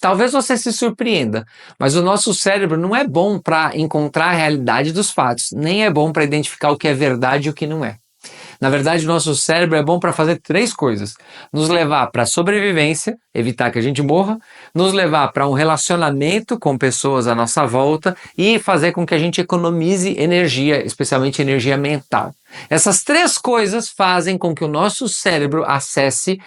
Talvez você se surpreenda, mas o nosso cérebro não é bom para encontrar a realidade dos fatos, nem é bom para identificar o que é verdade e o que não é. Na verdade, o nosso cérebro é bom para fazer três coisas: nos levar para a sobrevivência, evitar que a gente morra, nos levar para um relacionamento com pessoas à nossa volta e fazer com que a gente economize energia, especialmente energia mental. Essas três coisas fazem com que o nosso cérebro acesse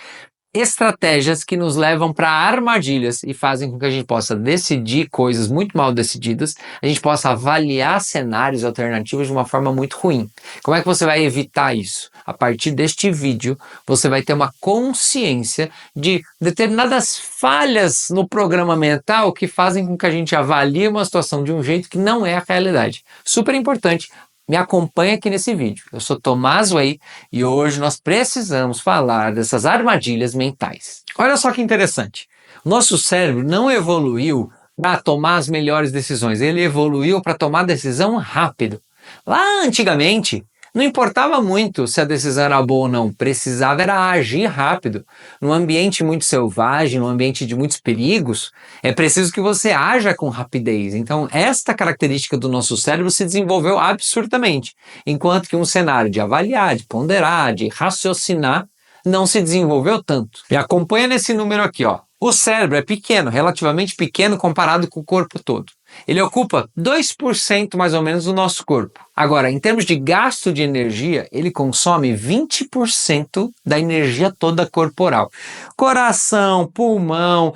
estratégias que nos levam para armadilhas e fazem com que a gente possa decidir coisas muito mal decididas, a gente possa avaliar cenários alternativos de uma forma muito ruim. Como é que você vai evitar isso? A partir deste vídeo, você vai ter uma consciência de determinadas falhas no programa mental que fazem com que a gente avalie uma situação de um jeito que não é a realidade. Super importante. Me acompanha aqui nesse vídeo. Eu sou Tomás Way e hoje nós precisamos falar dessas armadilhas mentais. Olha só que interessante. O nosso cérebro não evoluiu para tomar as melhores decisões, ele evoluiu para tomar decisão rápido. Lá antigamente, não importava muito se a decisão era boa ou não, precisava era agir rápido. Num ambiente muito selvagem, num ambiente de muitos perigos, é preciso que você haja com rapidez. Então, esta característica do nosso cérebro se desenvolveu absurdamente, enquanto que um cenário de avaliar, de ponderar, de raciocinar, não se desenvolveu tanto. Me acompanha nesse número aqui, ó. O cérebro é pequeno, relativamente pequeno comparado com o corpo todo. Ele ocupa 2% mais ou menos do nosso corpo. Agora, em termos de gasto de energia, ele consome 20% da energia toda corporal. Coração, pulmão,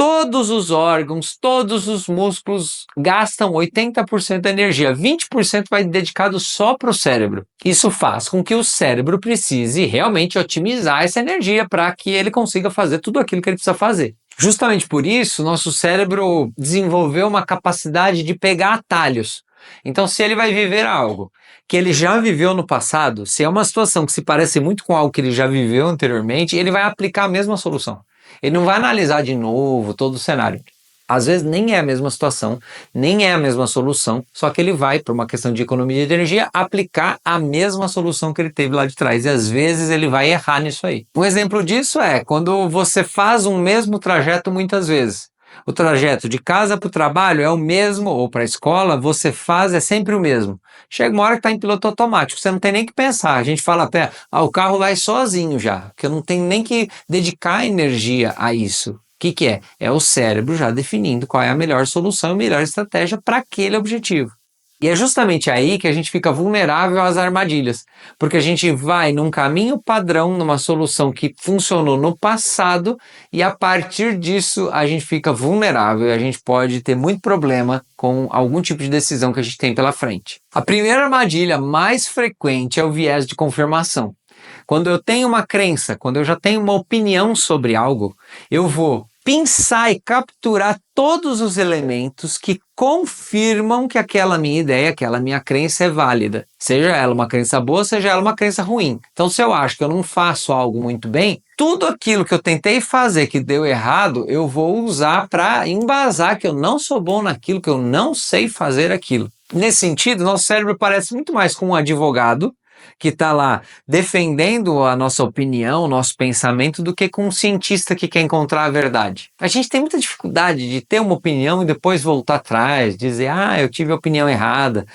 todos os órgãos, todos os músculos gastam 80% da energia. 20% vai dedicado só para o cérebro. Isso faz com que o cérebro precise realmente otimizar essa energia para que ele consiga fazer tudo aquilo que ele precisa fazer. Justamente por isso, nosso cérebro desenvolveu uma capacidade de pegar atalhos. Então, se ele vai viver algo que ele já viveu no passado, se é uma situação que se parece muito com algo que ele já viveu anteriormente, ele vai aplicar a mesma solução. Ele não vai analisar de novo todo o cenário. Às vezes nem é a mesma situação, nem é a mesma solução, só que ele vai, por uma questão de economia de energia, aplicar a mesma solução que ele teve lá de trás. E às vezes ele vai errar nisso aí. Um exemplo disso é quando você faz um mesmo trajeto muitas vezes. O trajeto de casa para o trabalho é o mesmo, ou para a escola, você faz, é sempre o mesmo. Chega uma hora que está em piloto automático, você não tem nem que pensar. A gente fala até, o carro vai sozinho já, que eu não tenho nem que dedicar energia a isso. O que é? É o cérebro já definindo qual é a melhor solução e a melhor estratégia para aquele objetivo. E é justamente aí que a gente fica vulnerável às armadilhas, porque a gente vai num caminho padrão, numa solução que funcionou no passado, e a partir disso a gente fica vulnerável e a gente pode ter muito problema com algum tipo de decisão que a gente tem pela frente. A primeira armadilha mais frequente é o viés de confirmação. Quando eu tenho uma crença, quando eu já tenho uma opinião sobre algo, eu vou pensar e capturar todos os elementos que confirmam que aquela minha ideia, aquela minha crença é válida. Seja ela uma crença boa, seja ela uma crença ruim. Então, se eu acho que eu não faço algo muito bem, tudo aquilo que eu tentei fazer que deu errado, eu vou usar para embasar que eu não sou bom naquilo, que eu não sei fazer aquilo. Nesse sentido, nosso cérebro parece muito mais com um advogado que está lá defendendo a nossa opinião, o nosso pensamento, do que com um cientista que quer encontrar a verdade. A gente tem muita dificuldade de ter uma opinião e depois voltar atrás, dizer, eu tive a opinião errada.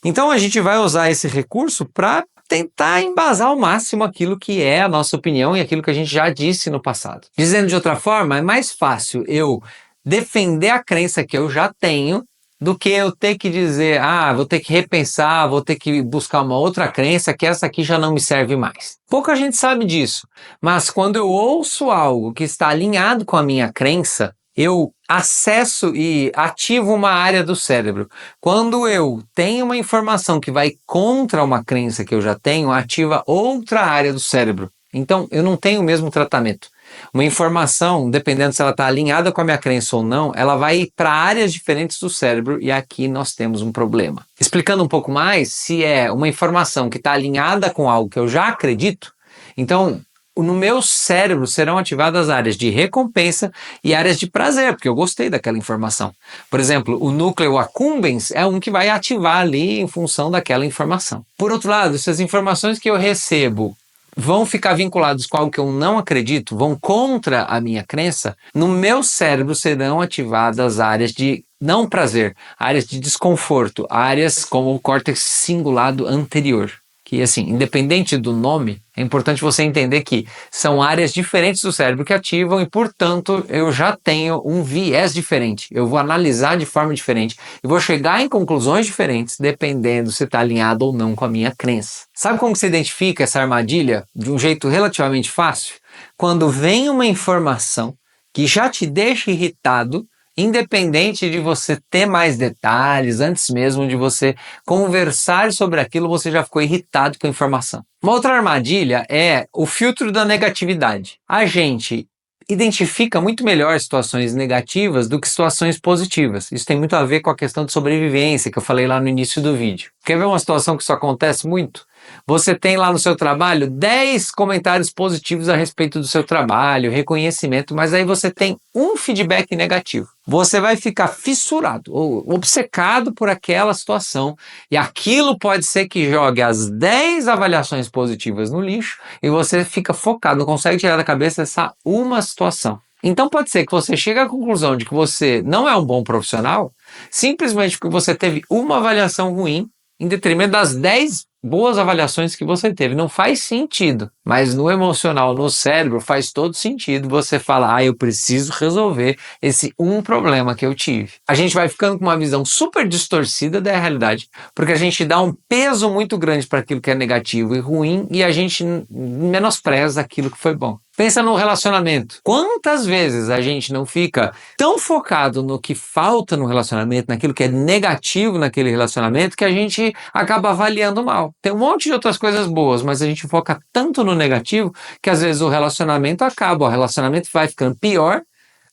Então a gente vai usar esse recurso para tentar embasar ao máximo aquilo que é a nossa opinião e aquilo que a gente já disse no passado. Dizendo de outra forma, é mais fácil eu defender a crença que eu já tenho do que eu ter que dizer, vou ter que repensar, vou ter que buscar uma outra crença, que essa aqui já não me serve mais. Pouca gente sabe disso, mas quando eu ouço algo que está alinhado com a minha crença, eu acesso e ativo uma área do cérebro. Quando eu tenho uma informação que vai contra uma crença que eu já tenho, ativa outra área do cérebro. Então, eu não tenho o mesmo tratamento. Uma informação, dependendo se ela está alinhada com a minha crença ou não, ela vai para áreas diferentes do cérebro e aqui nós temos um problema. Explicando um pouco mais, se é uma informação que está alinhada com algo que eu já acredito, então no meu cérebro serão ativadas áreas de recompensa e áreas de prazer, porque eu gostei daquela informação. Por exemplo, o núcleo accumbens é um que vai ativar ali em função daquela informação. Por outro lado, se as informações que eu recebo vão ficar vinculados com algo que eu não acredito, vão contra a minha crença, no meu cérebro serão ativadas áreas de não prazer, áreas de desconforto, áreas como o córtex cingulado anterior. Que, assim, independente do nome, é importante você entender que são áreas diferentes do cérebro que ativam e, portanto, eu já tenho um viés diferente. Eu vou analisar de forma diferente e vou chegar em conclusões diferentes, dependendo se está alinhado ou não com a minha crença. Sabe como se identifica essa armadilha de um jeito relativamente fácil? Quando vem uma informação que já te deixa irritado, independente de você ter mais detalhes, antes mesmo de você conversar sobre aquilo, você já ficou irritado com a informação. Uma outra armadilha é o filtro da negatividade. A gente identifica muito melhor situações negativas do que situações positivas. Isso tem muito a ver com a questão de sobrevivência que eu falei lá no início do vídeo. Quer ver uma situação que isso acontece muito? Você tem lá no seu trabalho 10 comentários positivos a respeito do seu trabalho, reconhecimento, mas aí você tem um feedback negativo. Você vai ficar fissurado ou obcecado por aquela situação e aquilo pode ser que jogue as 10 avaliações positivas no lixo e você fica focado, não consegue tirar da cabeça essa uma situação. Então pode ser que você chegue à conclusão de que você não é um bom profissional simplesmente porque você teve uma avaliação ruim em detrimento das 10 boas avaliações que você teve. Não faz sentido, mas no emocional, no cérebro, faz todo sentido você falar, eu preciso resolver esse um problema que eu tive. A gente vai ficando com uma visão super distorcida da realidade, porque a gente dá um peso muito grande para aquilo que é negativo e ruim e a gente menospreza aquilo que foi bom. Pensa no relacionamento. Quantas vezes a gente não fica tão focado no que falta no relacionamento, naquilo que é negativo naquele relacionamento, que a gente acaba avaliando mal. Tem um monte de outras coisas boas, mas a gente foca tanto no negativo que às vezes o relacionamento acaba, o relacionamento vai ficando pior.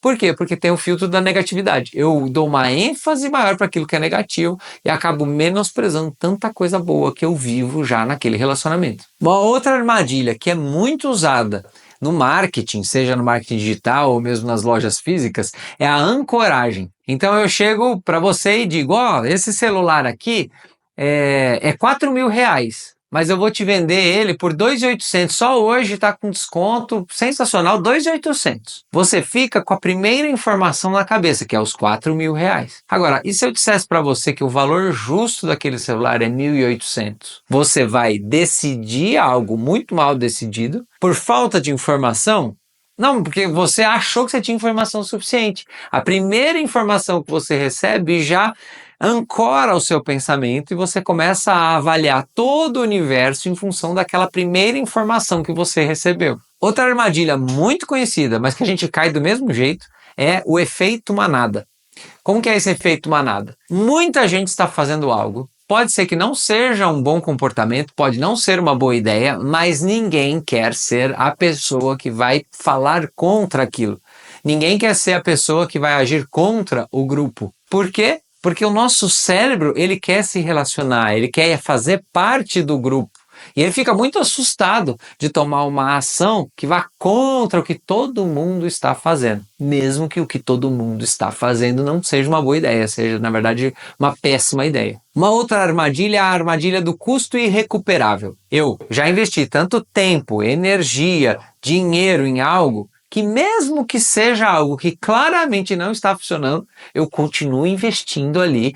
Por quê? Porque tem o filtro da negatividade. Eu dou uma ênfase maior para aquilo que é negativo e acabo menosprezando tanta coisa boa que eu vivo já naquele relacionamento. Uma outra armadilha que é muito usada no marketing, seja no marketing digital ou mesmo nas lojas físicas, é a ancoragem. Então eu chego para você e digo, esse celular aqui é 4 mil reais, mas eu vou te vender ele por 2.800, só hoje está com desconto sensacional, 2.800. Você fica com a primeira informação na cabeça, que é os 4 mil reais. Agora, e se eu dissesse para você que o valor justo daquele celular é 1.800? Você vai decidir algo muito mal decidido, por falta de informação? Não, porque você achou que você tinha informação suficiente. A primeira informação que você recebe já ancora o seu pensamento e você começa a avaliar todo o universo em função daquela primeira informação que você recebeu. Outra armadilha muito conhecida, mas que a gente cai do mesmo jeito, é o efeito manada. Como que é esse efeito manada? Muita gente está fazendo algo, pode ser que não seja um bom comportamento, pode não ser uma boa ideia, mas ninguém quer ser a pessoa que vai falar contra aquilo. Ninguém quer ser a pessoa que vai agir contra o grupo. Por quê? Porque o nosso cérebro, ele quer se relacionar, ele quer fazer parte do grupo. E ele fica muito assustado de tomar uma ação que vá contra o que todo mundo está fazendo. Mesmo que o que todo mundo está fazendo não seja uma boa ideia, seja, na verdade, uma péssima ideia. Uma outra armadilha é a armadilha do custo irrecuperável. Eu já investi tanto tempo, energia, dinheiro em algo que mesmo que seja algo que claramente não está funcionando, eu continuo investindo ali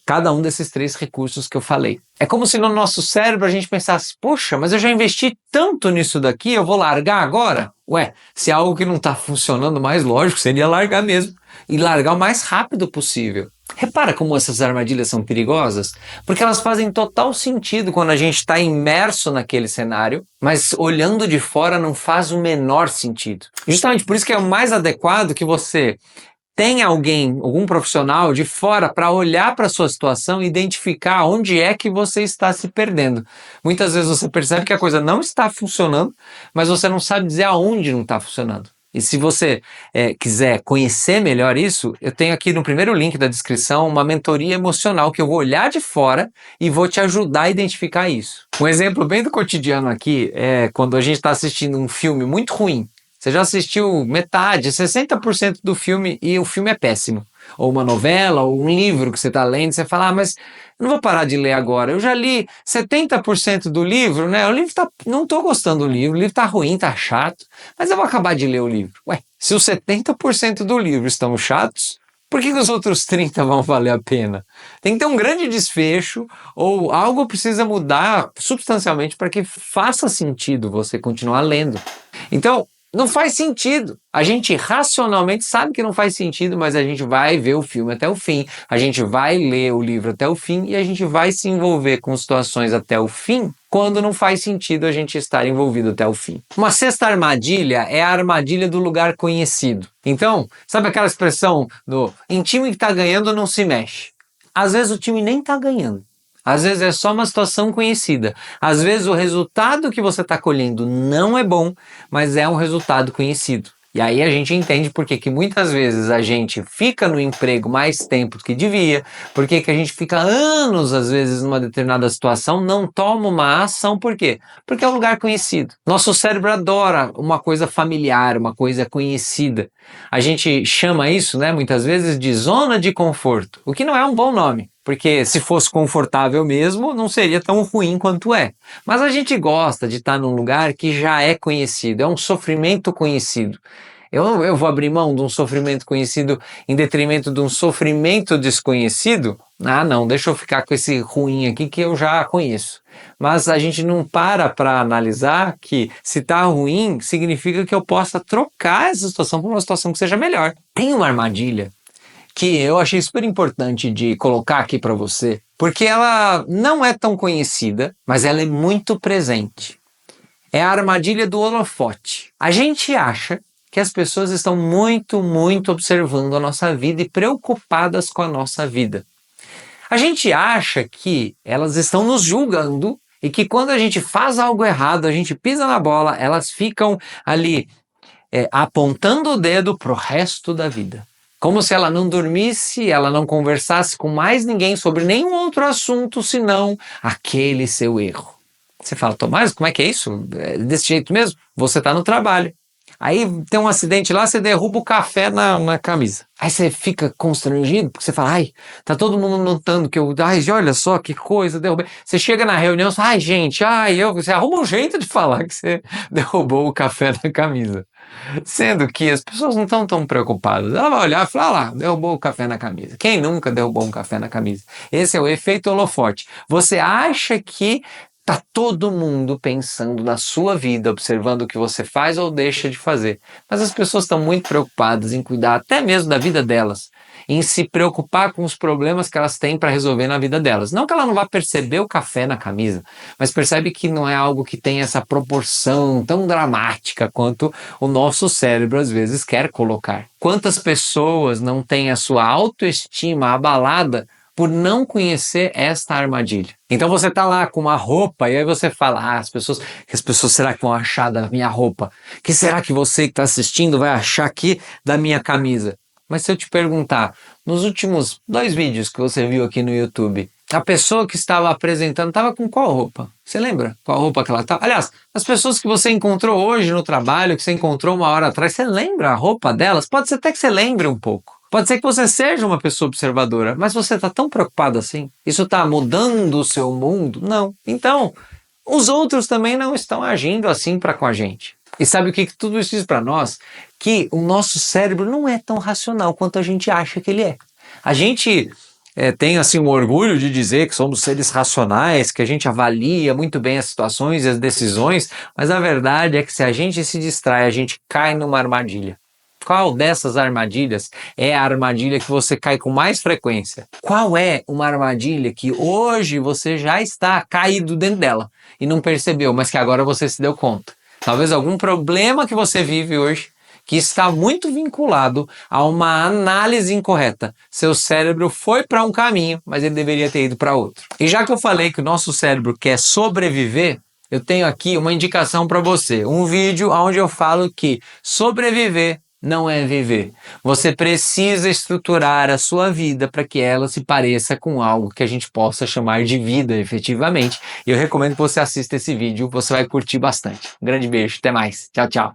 cada um desses 3 recursos que eu falei. É como se no nosso cérebro a gente pensasse, poxa, mas eu já investi tanto nisso daqui, eu vou largar agora? Ué, se é algo que não está funcionando mais, lógico, seria largar mesmo. E largar o mais rápido possível. Repara como essas armadilhas são perigosas? Porque elas fazem total sentido quando a gente está imerso naquele cenário, mas olhando de fora não faz o menor sentido. Justamente por isso que é o mais adequado que você tenha algum profissional de fora para olhar para a sua situação e identificar onde é que você está se perdendo. Muitas vezes você percebe que a coisa não está funcionando, mas você não sabe dizer aonde não está funcionando. E se você quiser conhecer melhor isso, eu tenho aqui no primeiro link da descrição uma mentoria emocional que eu vou olhar de fora e vou te ajudar a identificar isso. Um exemplo bem do cotidiano aqui é quando a gente está assistindo um filme muito ruim. Você já assistiu metade, 60% do filme e o filme é péssimo. ou uma novela, ou um livro que você está lendo, você fala, mas eu não vou parar de ler agora, eu já li 70% do livro, né? O livro não estou gostando do livro, o livro está ruim, está chato, mas eu vou acabar de ler o livro. Ué, se os 70% do livro estão chatos, por que os outros 30 vão valer a pena? Tem que ter um grande desfecho ou algo precisa mudar substancialmente para que faça sentido você continuar lendo. Então, não faz sentido. A gente racionalmente sabe que não faz sentido, mas a gente vai ver o filme até o fim, a gente vai ler o livro até o fim e a gente vai se envolver com situações até o fim, quando não faz sentido a gente estar envolvido até o fim. Uma sexta armadilha é a armadilha do lugar conhecido. Então, sabe aquela expressão do em time que está ganhando não se mexe? Às vezes o time nem está ganhando. Às vezes é só uma situação conhecida. Às vezes o resultado que você está colhendo não é bom, mas é um resultado conhecido. E aí a gente entende por que muitas vezes a gente fica no emprego mais tempo do que devia, por que a gente fica anos, às vezes, numa determinada situação, não toma uma ação, por quê? Porque é um lugar conhecido. Nosso cérebro adora uma coisa familiar, uma coisa conhecida. A gente chama isso, né, muitas vezes, de zona de conforto, o que não é um bom nome. Porque se fosse confortável mesmo, não seria tão ruim quanto é. Mas a gente gosta de estar num lugar que já é conhecido, é um sofrimento conhecido. Eu vou abrir mão de um sofrimento conhecido em detrimento de um sofrimento desconhecido? Ah, não, deixa eu ficar com esse ruim aqui que eu já conheço. Mas a gente não para analisar que se está ruim, significa que eu possa trocar essa situação por uma situação que seja melhor. Tem uma armadilha que eu achei super importante de colocar aqui para você, porque ela não é tão conhecida, mas ela é muito presente. É a armadilha do holofote. A gente acha que as pessoas estão muito observando a nossa vida e preocupadas com a nossa vida. A gente acha que elas estão nos julgando e que quando a gente faz algo errado, a gente pisa na bola, elas ficam ali apontando o dedo pro resto da vida. Como se ela não dormisse, ela não conversasse com mais ninguém sobre nenhum outro assunto, senão aquele seu erro. Você fala, Tomás, como é que é isso? É desse jeito mesmo? Você está no trabalho. Aí tem um acidente lá, você derruba o café na camisa. Aí você fica constrangido, porque você fala, ai, tá todo mundo notando que ai, olha só que coisa, derrubei. Você chega na reunião, ai, gente, você arruma um jeito de falar que você derrubou o café na camisa. Sendo que as pessoas não estão tão preocupadas. Ela vai olhar e falar, lá, derrubou o café na camisa. Quem nunca derrubou um café na camisa? Esse é o efeito holofote. Você acha que tá todo mundo pensando na sua vida, observando o que você faz ou deixa de fazer. Mas as pessoas estão muito preocupadas em cuidar até mesmo da vida delas, em se preocupar com os problemas que elas têm para resolver na vida delas. Não que ela não vá perceber o café na camisa, mas percebe que não é algo que tem essa proporção tão dramática quanto o nosso cérebro às vezes quer colocar. Quantas pessoas não têm a sua autoestima abalada por não conhecer esta armadilha? Então você tá lá com uma roupa e aí você fala, as pessoas será que vão achar da minha roupa? O que será que você que está assistindo vai achar aqui da minha camisa? Mas se eu te perguntar, nos últimos 2 vídeos que você viu aqui no YouTube, a pessoa que estava apresentando estava com qual roupa? Você lembra qual roupa que ela estava? Aliás, as pessoas que você encontrou hoje no trabalho, que você encontrou uma hora atrás, você lembra a roupa delas? Pode ser até que você lembre um pouco. Pode ser que você seja uma pessoa observadora, mas você está tão preocupado assim? Isso está mudando o seu mundo? Não. Então, os outros também não estão agindo assim para com a gente. E sabe o que tudo isso diz para nós? Que o nosso cérebro não é tão racional quanto a gente acha que ele é. A gente tem assim um orgulho de dizer que somos seres racionais, que a gente avalia muito bem as situações e as decisões, mas a verdade é que se a gente se distrai, a gente cai numa armadilha. Qual dessas armadilhas é a armadilha que você cai com mais frequência? Qual é uma armadilha que hoje você já está caído dentro dela e não percebeu, mas que agora você se deu conta? Talvez algum problema que você vive hoje que está muito vinculado a uma análise incorreta. Seu cérebro foi para um caminho, mas ele deveria ter ido para outro. E já que eu falei que o nosso cérebro quer sobreviver, eu tenho aqui uma indicação para você. Um vídeo onde eu falo que sobreviver não é viver. Você precisa estruturar a sua vida para que ela se pareça com algo que a gente possa chamar de vida efetivamente. E eu recomendo que você assista esse vídeo, você vai curtir bastante. Um grande beijo, até mais. Tchau, tchau.